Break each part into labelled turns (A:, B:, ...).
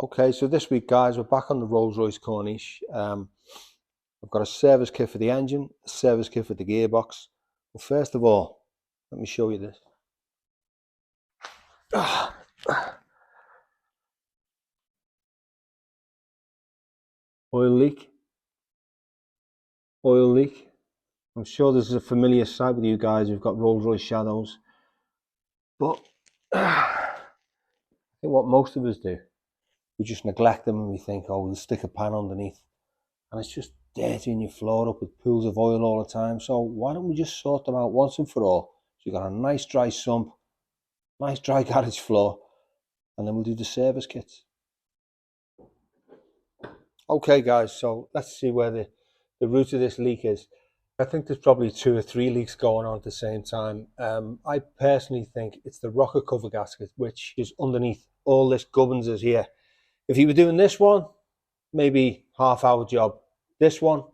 A: Okay, so this week, guys, we're back on the Rolls-Royce Corniche. I've got a service kit for the engine, a service kit for the gearbox. Well, first of all, let me show you this. Oil leak. Oil leak. I'm sure this is a familiar sight with you guys who've got Rolls-Royce Shadows. But I think what most of us do, we just neglect them and we think, oh, we'll stick a pan underneath. And it's just dirtying your floor up with pools of oil all the time. So why don't we just sort them out once and for all? So you've got a nice dry sump, nice dry garage floor, and then we'll do the service kits. Okay guys, so let's see where the root of this leak is. I think there's probably 2 or 3 leaks going on at the same time. I personally think it's the rocker cover gasket, which is underneath all this gubbins is here. If you were doing this one, maybe half-hour job. This one,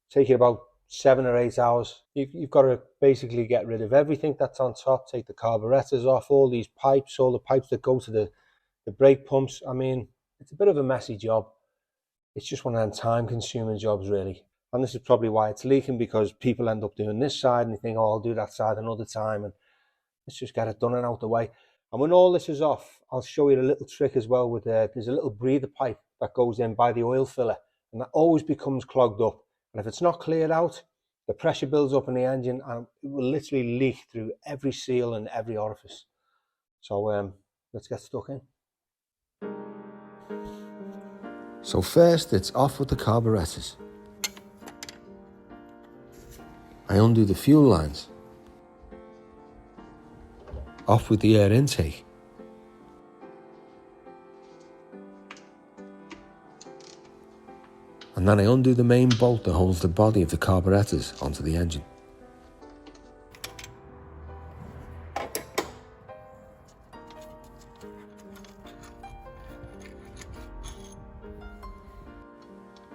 A: take you about 7 or 8 hours. You've got to basically get rid of everything that's on top, take the carburetors off, all these pipes, all the pipes that go to the brake pumps. I mean, it's a bit of a messy job. It's just one of them time-consuming jobs, really. And this is probably why it's leaking, because people end up doing this side and they think, oh, I'll do that side another time, and let's just get it done and out the way. And when all this is off, I'll show you a little trick as well. With there's a little breather pipe that goes in by the oil filler, and that always becomes clogged up. And if it's not cleared out, the pressure builds up in the engine and it will literally leak through every seal and every orifice. So let's get stuck in. So first, it's off with the carburetors. I undo the fuel lines. Off with the air intake. And then I undo the main bolt that holds the body of the carburetors onto the engine.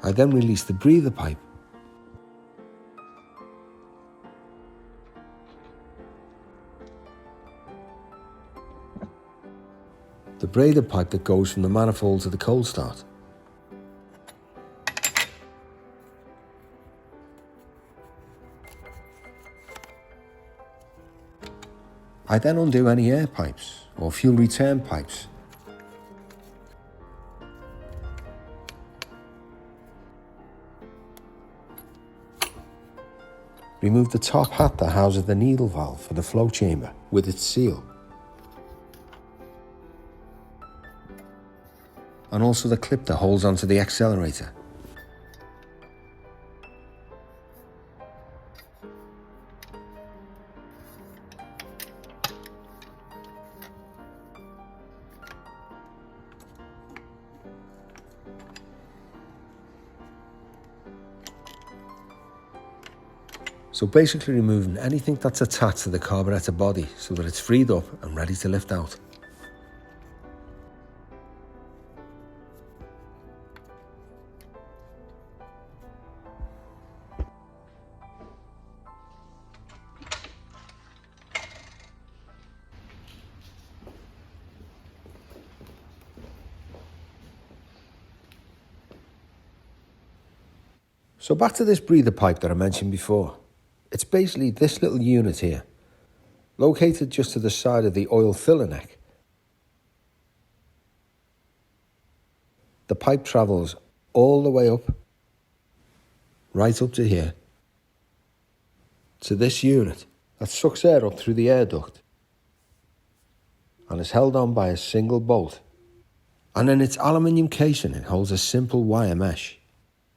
A: I then release the breather pipe. The breather pipe that goes from the manifold to the cold start. I then undo any air pipes or fuel return pipes. Remove the top hat that houses the needle valve for the flow chamber with its seal. And also the clip that holds onto the accelerator. So basically removing anything that's attached to the carburetor body so that it's freed up and ready to lift out. So back to this breather pipe that I mentioned before. It's basically this little unit here, located just to the side of the oil filler neck. The pipe travels all the way up, right up to here, to this unit that sucks air up through the air duct and is held on by a single bolt. And in its aluminium casing, it holds a simple wire mesh.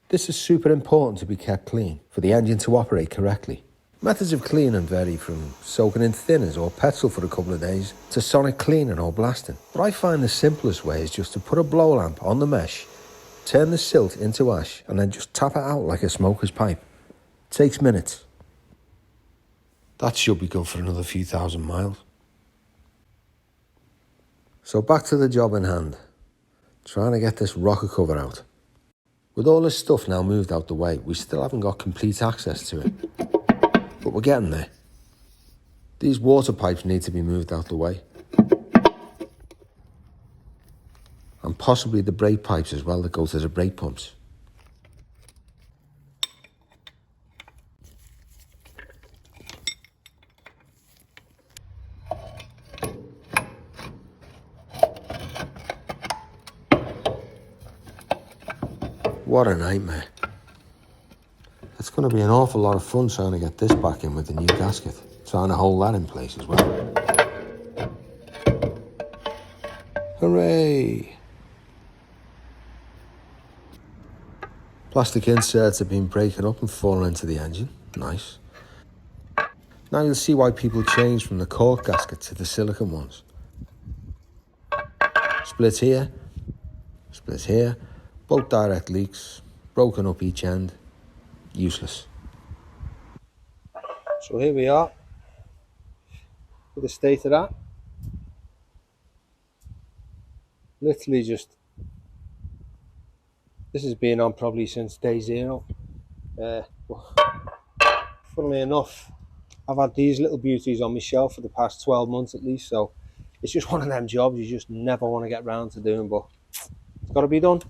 A: This is super important to be kept clean for the engine to operate correctly. Methods of cleaning vary from soaking in thinners or petrol for a couple of days to sonic cleaning or blasting. But I find the simplest way is just to put a blow lamp on the mesh, turn the silt into ash, and then just tap it out like a smoker's pipe. It takes minutes. That should be good for another few thousand miles. So back to the job in hand, trying to get this rocker cover out. With all this stuff now moved out the way, we still haven't got complete access to it. But we're getting there. These water pipes need to be moved out the way.
B: and possibly the brake pipes as well that go to the brake pumps. What a nightmare. It's going to be an awful lot of fun trying to get this back in with the new gasket, trying to hold that in place as well. Hooray! Plastic inserts have been breaking up and falling into the engine. Nice. Now you'll see why people change from the cork gasket to the silicone ones. Split here, both direct leaks, broken up each end, useless.
A: So here we are with the state of that. Literally just, this has been on probably since day zero. Funnily enough, I've had these little beauties on my shelf for the past 12 months at least, so it's just one of them jobs you just never want to get round to doing, but it's got to be done.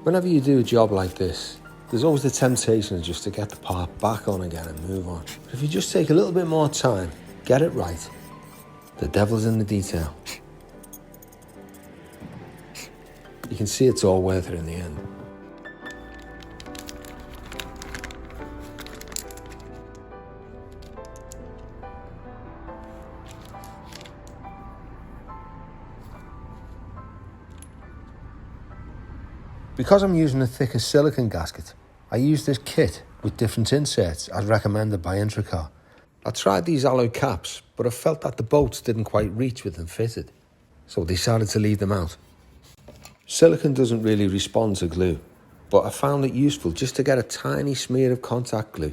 B: Whenever you do a job like this, there's always the temptation just to get the part back on again and move on. But if you just take a little bit more time, get it right, the devil's in the detail. You can see it's all worth it in the end. Because I'm using a thicker silicone gasket, I use this kit with different inserts as recommended by Intracar. I tried these alloy caps, but I felt that the bolts didn't quite reach with them fitted, so I decided to leave them out. Silicone doesn't really respond to glue, but I found it useful just to get a tiny smear of contact glue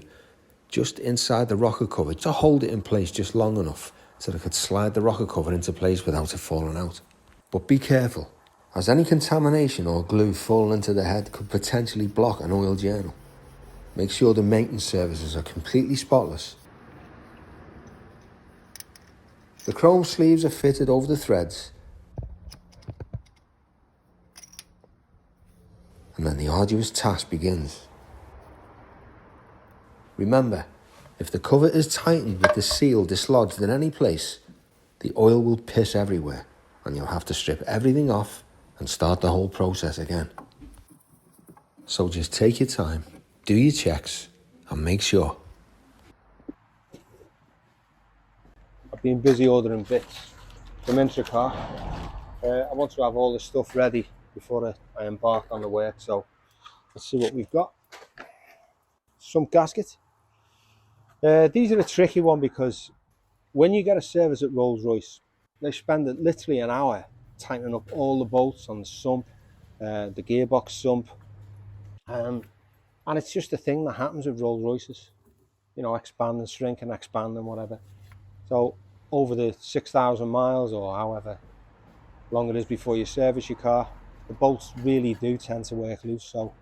B: just inside the rocker cover to hold it in place just long enough so that I could slide the rocker cover into place without it falling out. But be careful, as any contamination or glue falling into the head could potentially block an oil journal. Make sure the maintenance services are completely spotless. The chrome sleeves are fitted over the threads, and then the arduous task begins. Remember, if the cover is tightened with the seal dislodged in any place, the oil will piss everywhere, and you'll have to strip everything off and start the whole process again. So just take your time, do your checks, and make sure.
A: I've been busy ordering bits from Intracar. I want to have all the stuff ready before I embark on the work, so let's see what we've got. Some gasket. These are a tricky one because when you get a service at Rolls-Royce, they spend literally an hour tightening up all the bolts on the sump, the gearbox sump, and it's just a thing that happens with Rolls-Royces, you know, expand and shrink and expand and whatever. So over the 6,000 miles or however long it is before you service your car, the bolts really do tend to work loose. So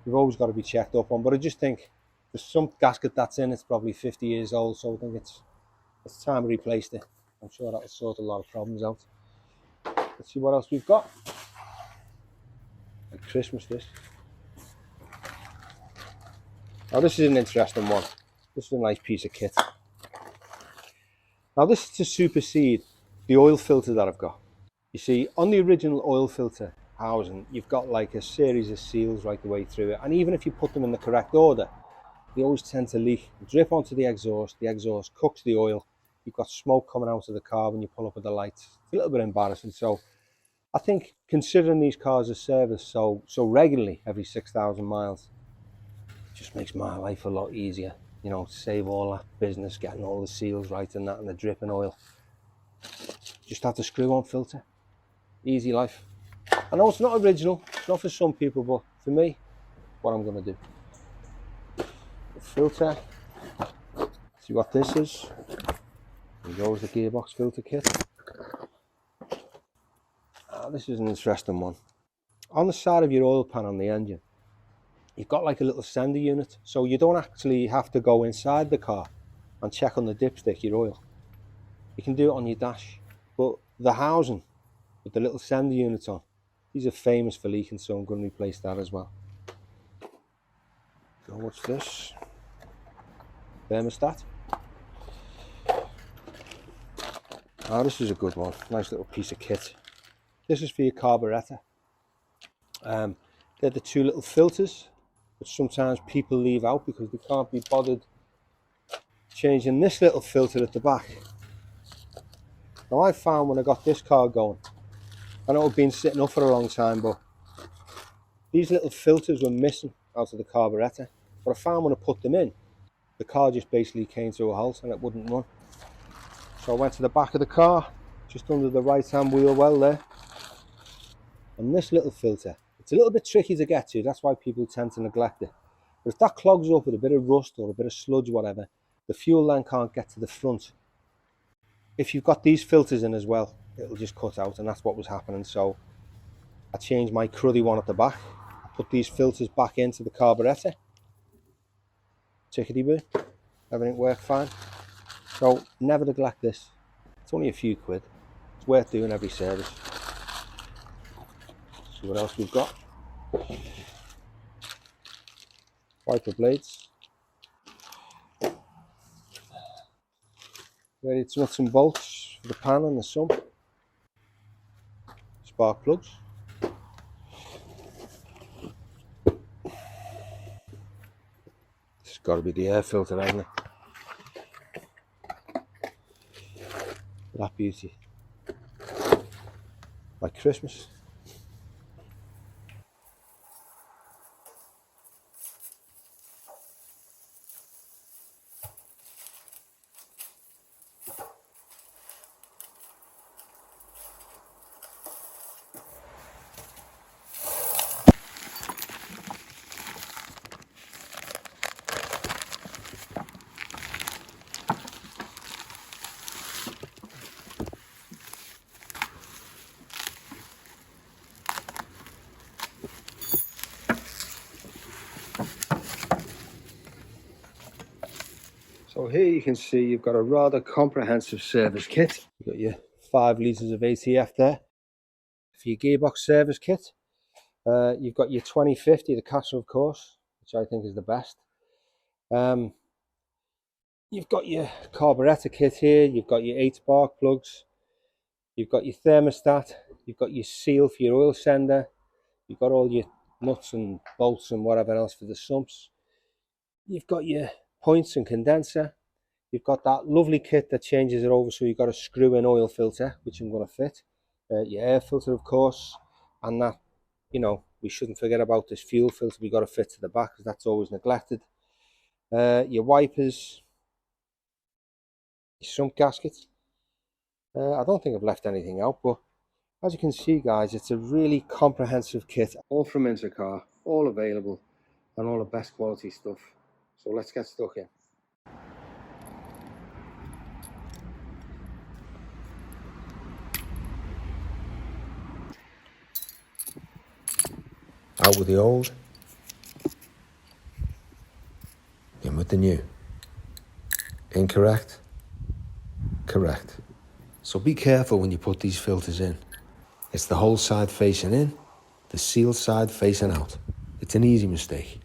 A: you've always got to be checked up on. But I just think there's some gasket that's in, it's probably 50 years old, so I think it's time to replace it. I'm sure that'll sort a lot of problems out. Let's see what else we've got. Like Christmas, this. Now this is an interesting one. This is a nice piece of kit. Now this is to supersede the oil filter that I've got. You see, on the original oil filter housing, you've got like a series of seals right the way through it. And even if you put them in the correct order, they always tend to leak, drip onto the exhaust cooks the oil, you've got smoke coming out of the car when you pull up with the lights. It's a little bit embarrassing. So I think considering these cars are serviced so regularly, every 6,000 miles, it just makes my life a lot easier. You know, save all that business, getting all the seals right and that and the dripping oil. Just have to screw on filter. Easy life. I know it's not original, it's not for some people, but for me, what I'm going to do. The filter, see what this is. There goes the gearbox filter kit. This is an interesting one. On the side of your oil pan on the engine, you've got like a little sender unit, so you don't actually have to go inside the car and check on the dipstick your oil. You can do it on your dash, but the housing with the little sender unit on, these are famous for leaking, so I'm going to replace that as well. So what's this? Thermostat. Oh, this is a good one. Nice little piece of kit. This is for your carburetor. They're the two little filters, which sometimes people leave out because they can't be bothered changing this little filter at the back. Now I found when I got this car going, I know I've been sitting up for a long time, but these little filters were missing out of the carburetor. But I found when I put them in, the car just basically came to a halt and it wouldn't run. So I went to the back of the car, just under the right hand wheel well there. And this little filter, it's a little bit tricky to get to, that's why people tend to neglect it. But if that clogs up with a bit of rust or a bit of sludge, whatever, the fuel line can't get to the front. If you've got these filters in as well, it'll just cut out, and that's what was happening. So I changed my cruddy one at the back, I put these filters back into the carburetor, tickety-boo, everything worked fine. So never neglect this. It's only a few quid. It's worth doing every service. See what else we've got. Wiper blades. Various nuts and bolts for the pan and the sump. Spark plugs. This has got to be the air filter, hasn't it? That beauty. Like Christmas. So here you can see you've got a rather comprehensive service kit. You've got your 5 litres of ATF there for your gearbox service kit. You've got your 2050, the Castle of course, which I think is the best. You've got your carburetor kit here, you've got your 8 spark plugs, you've got your thermostat, you've got your seal for your oil sender, you've got all your nuts and bolts and whatever else for the sumps. You've got your points and condenser. You've got that lovely kit that changes it over, so you've got a screw-in oil filter, which I'm going to fit. Your air filter, of course, and that, you know, we shouldn't forget about this fuel filter we've got to fit to the back, because that's always neglected. Your wipers, your sump gasket. I don't think I've left anything out, but as you can see, guys, it's a really comprehensive kit, all from Intercar, all available, and all the best quality stuff. So let's get stuck in.
B: Out with the old, with the new. Incorrect? Correct. So be careful when you put these filters in. It's the whole side facing in, the sealed side facing out. It's an easy mistake.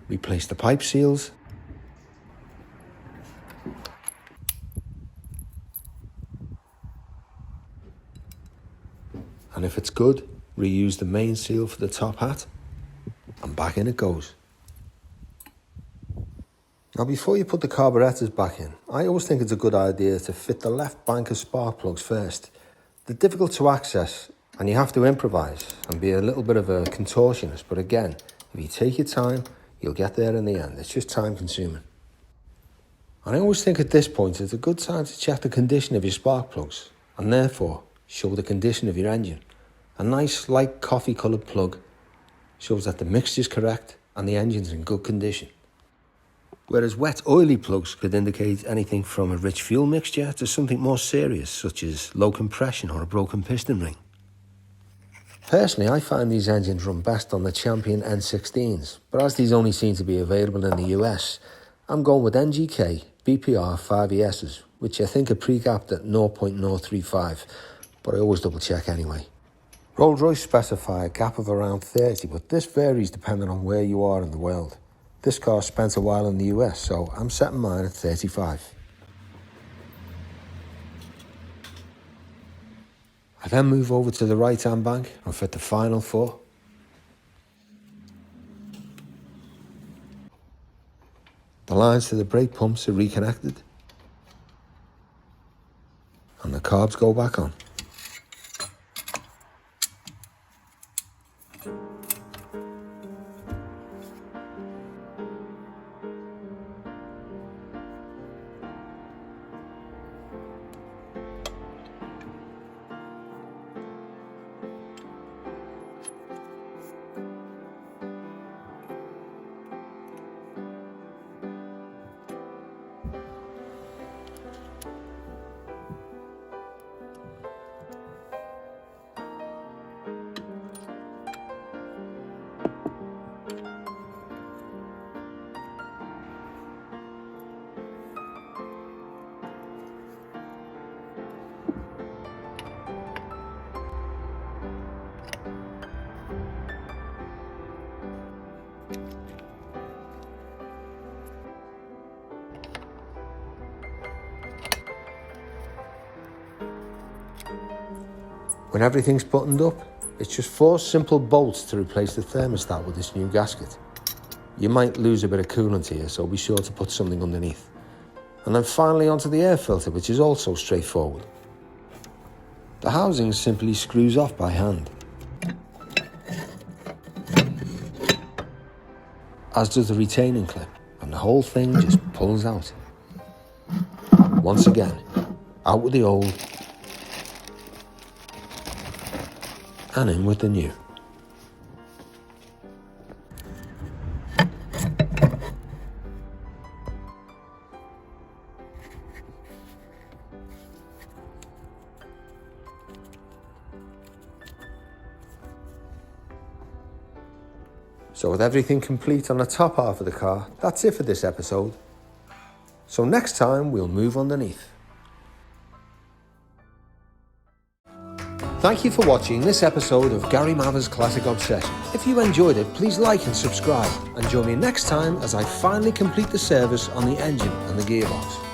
B: Replace the pipe seals. And if it's good, reuse the main seal for the top hat, and back in it goes. Now before you put the carburetors back in, I always think it's a good idea to fit the left bank of spark plugs first. They're difficult to access and you have to improvise and be a little bit of a contortionist, but again, if you take your time, you'll get there in the end. It's just time consuming. And I always think at this point it's a good time to check the condition of your spark plugs and therefore show the condition of your engine. A nice light coffee coloured plug shows that the mixture is correct and the engine's in good condition. Whereas wet oily plugs could indicate anything from a rich fuel mixture to something more serious such as low compression or a broken piston ring. Personally, I find these engines run best on the Champion N16s, but as these only seem to be available in the US, I'm going with NGK BPR 5ESs, which I think are pre-gapped at 0.035, but I always double check anyway. Rolls-Royce specify a gap of around 30, but this varies depending on where you are in the world. This car spent a while in the US, so I'm setting mine at 35. I then move over to the right-hand bank and fit the final four. The lines to the brake pumps are reconnected. And the carbs go back on. When everything's buttoned up, it's just 4 simple bolts to replace the thermostat with this new gasket. You might lose a bit of coolant here, so be sure to put something underneath. And then finally onto the air filter, which is also straightforward. The housing simply screws off by hand, as does the retaining clip, and the whole thing just pulls out. Once again, out with the old, and in with the new. So with everything complete on the top half of the car, that's it for this episode. So next time we'll move underneath. Thank you for watching this episode of Gary Mavers Classic Obsession. If you enjoyed it, please like and subscribe, and join me next time as I finally complete the service on the engine and the gearbox.